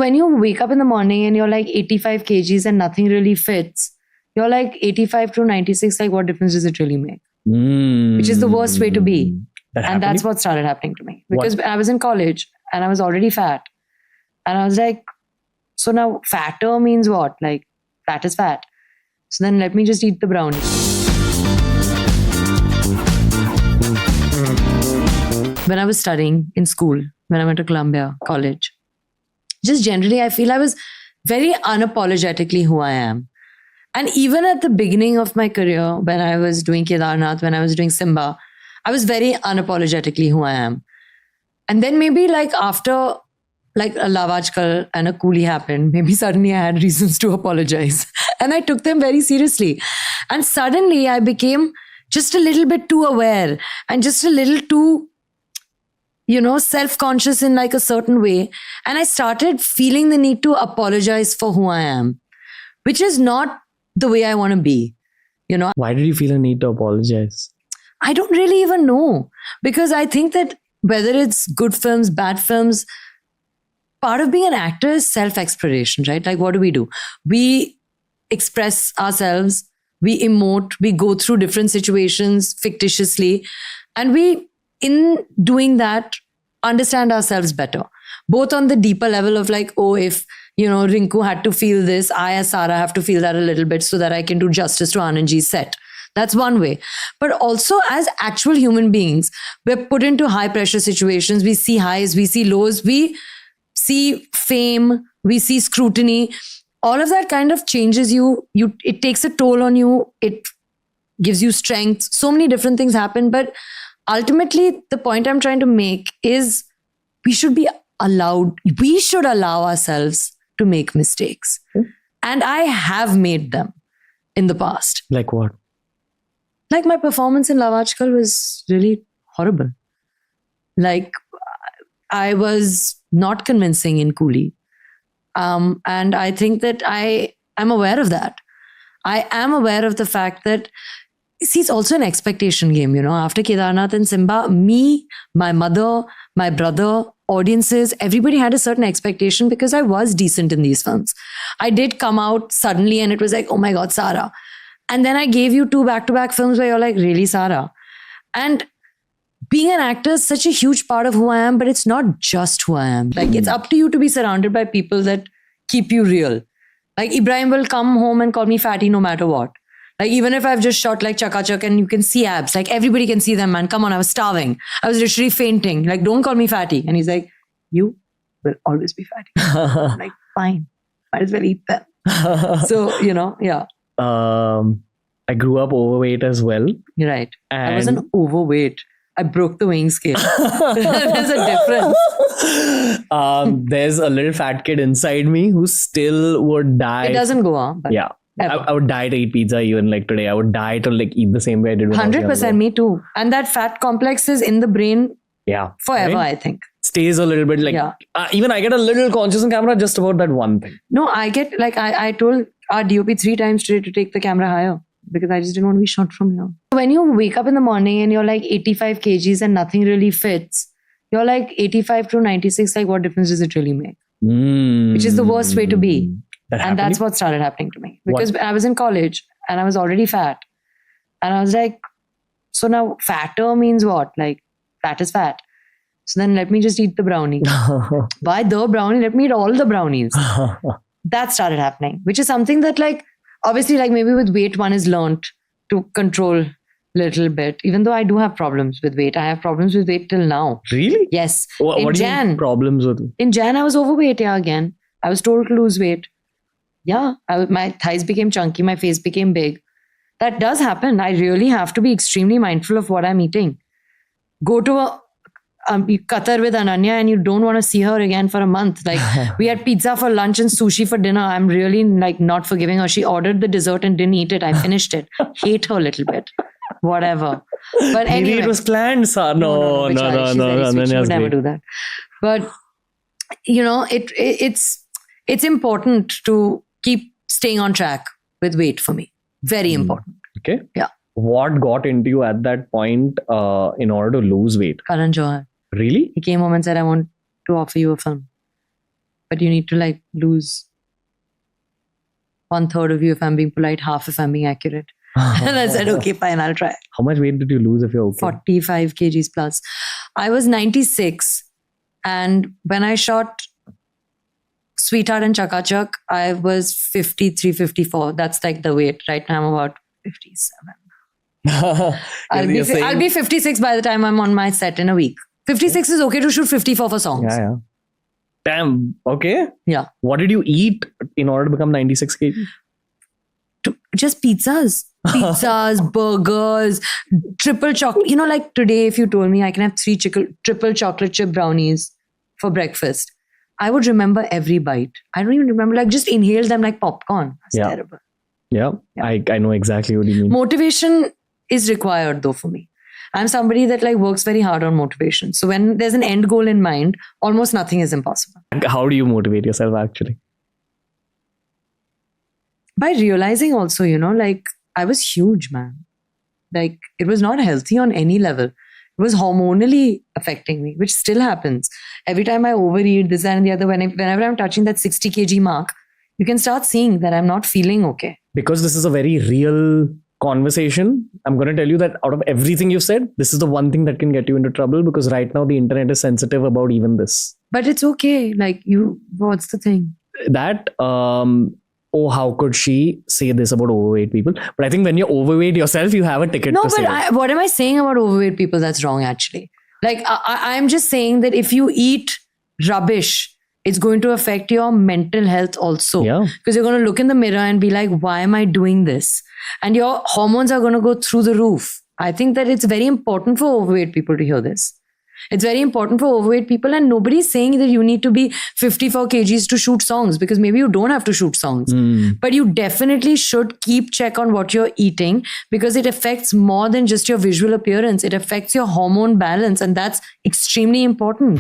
when you wake up in the morning and you're like 85 kgs and nothing really fits, you're like 85 to 96, like what difference does it really make? Which is the worst way to be. And that's what started happening to me. Because I was in college and I was already fat. And I was like, so now fatter means what? Like fat is fat. So then let me just eat the brownie. When I was studying in school, when I went to Columbia College, just generally, I feel I was very unapologetically who I am. And even at the beginning of my career, when I was doing Kedarnath, when I was doing Simba, I was very unapologetically who I am. And then maybe like after like a Love Aajkal and a Coolie happened, maybe suddenly I had reasons to apologize. And I took them very seriously. And suddenly I became just a little bit too aware and just a little too, self-conscious in like a certain way. And I started feeling the need to apologize for who I am, which is not the way I want to be. Why did you feel a need to apologize? I don't really even know, because I think that whether it's good films, bad films, part of being an actor is self-exploration, right? Like, what do? We express ourselves, we emote, we go through different situations fictitiously, and we, in doing that, understand ourselves better. Both on the deeper level of like, oh, if, Rinku had to feel this, I as Sara have to feel that a little bit so that I can do justice to Anandji's set. That's one way. But also as actual human beings, we're put into high pressure situations. We see highs, we see lows, we see fame, we see scrutiny. All of that kind of changes you. It takes a toll on you. It gives you strength. So many different things happen. But ultimately, the point I'm trying to make is we should allow ourselves to make mistakes. And I have made them in the past. Like what? Like my performance in Love Aajkal was really horrible. Like I was not convincing in Coolie. And I think that I'm aware of that. I am aware of the fact that, see, it's also an expectation game, After Kedarnath and Simba, me, my mother, my brother, audiences, everybody had a certain expectation because I was decent in these films. I did come out suddenly and it was like, oh my God, Sara. And then I gave you 2 back-to-back films where you're like, really, Sara? And being an actor is such a huge part of who I am, but it's not just who I am. Like, it's up to you to be surrounded by people that keep you real. Like, Ibrahim will come home and call me fatty no matter what. Like, even if I've just shot like Chaka Chak and you can see abs, like everybody can see them, man. Come on, I was starving. I was literally fainting. Like, don't call me fatty. And he's like, you will always be fatty. I'm like, fine. Might as well eat them. So, yeah. I grew up overweight as well. Right. I wasn't overweight. I broke the weighing scale. There's a difference. There's a little fat kid inside me who still would die. It doesn't go on. But yeah. I would die to eat pizza even like today. I would die to like eat the same way I did when 100%, me too. And that fat complex is in the brain forever, right? I think. Stays a little bit like, even I get a little conscious on camera just about that one thing. No, I get like, I told our DOP 3 times today to take the camera higher because I just didn't want to be shot from here. When you wake up in the morning and you're like 85 kgs and nothing really fits, you're like 85 to 96, like what difference does it really make? Which is the worst way to be. And that's what started happening to me. Because I was in college and I was already fat. And I was like, so now fatter means what? Like fat is fat. So then let me just eat the brownie. Why the brownie? Let me eat all the brownies. That started happening, which is something that like, obviously like maybe with weight one is learned to control a little bit. Even though I do have problems with weight. I have problems with weight till now. Really? Yes. What do you have problems with? In Jan, I was overweight again. I was told to lose weight. Yeah, my thighs became chunky, my face became big. That does happen. I really have to be extremely mindful of what I'm eating. Go to Qatar with Ananya and you don't want to see her again for a month. Like we had pizza for lunch and sushi for dinner. I'm really like not forgiving her. She ordered the dessert and didn't eat it. I finished it. Hate her a little bit. Whatever. But anyway. Maybe it was planned, sir. No. She would never do that. But, it's important to keep staying on track with weight for me. Very important. Okay. Yeah. What got into you at that point in order to lose weight? Karan Johar. Really? He came home and said, I want to offer you a film. but you need to like lose 1/3 of you if I'm being polite, half if I'm being accurate. And I said, okay, fine, I'll try. How much weight did you lose if you're okay? 45 kgs plus. I was 96. And when I shot Sweetheart and Chaka Chak, I was 53, 54. That's like the weight. Right now I'm about 57. I'll be 56 by the time I'm on my set in a week. 56 is okay to shoot 54 for songs. Yeah. Damn. Okay. Yeah. What did you eat in order to become 96 kg? Just pizzas, burgers, triple chocolate. You know, like today, if you told me I can have 3 triple chocolate chip brownies for breakfast, I would remember every bite. I don't even remember, like just inhale them like popcorn. That's terrible. Yeah. I know exactly what you mean. Motivation is required though for me. I'm somebody that like works very hard on motivation. So when there's an end goal in mind, almost nothing is impossible. How do you motivate yourself actually? By realizing also, you know, like I was huge, man. Like it was not healthy on any level. It was hormonally affecting me, which still happens. Every time I overeat this and the other, whenever I'm touching that 60 kg mark, you can start seeing that I'm not feeling okay. Because this is a very real conversation, I'm going to tell you that out of everything you've said, this is the one thing that can get you into trouble, because right now the internet is sensitive about even this. But it's okay. Like what's the thing? That, oh, how could she say this about overweight people? But I think when you're overweight yourself, you have a ticket to say it. What am I saying about overweight people that's wrong actually? Like I'm just saying that if you eat rubbish, it's going to affect your mental health also. Yeah. Because you're going to look in the mirror and be like, why am I doing this? And your hormones are going to go through the roof. I think that it's very important for overweight people to hear this. It's very important for overweight people, and nobody's saying that you need to be 54 kgs to shoot songs, because maybe you don't have to shoot songs. But you definitely should keep check on what you're eating, because it affects more than just your visual appearance. It affects your hormone balance, and that's extremely important.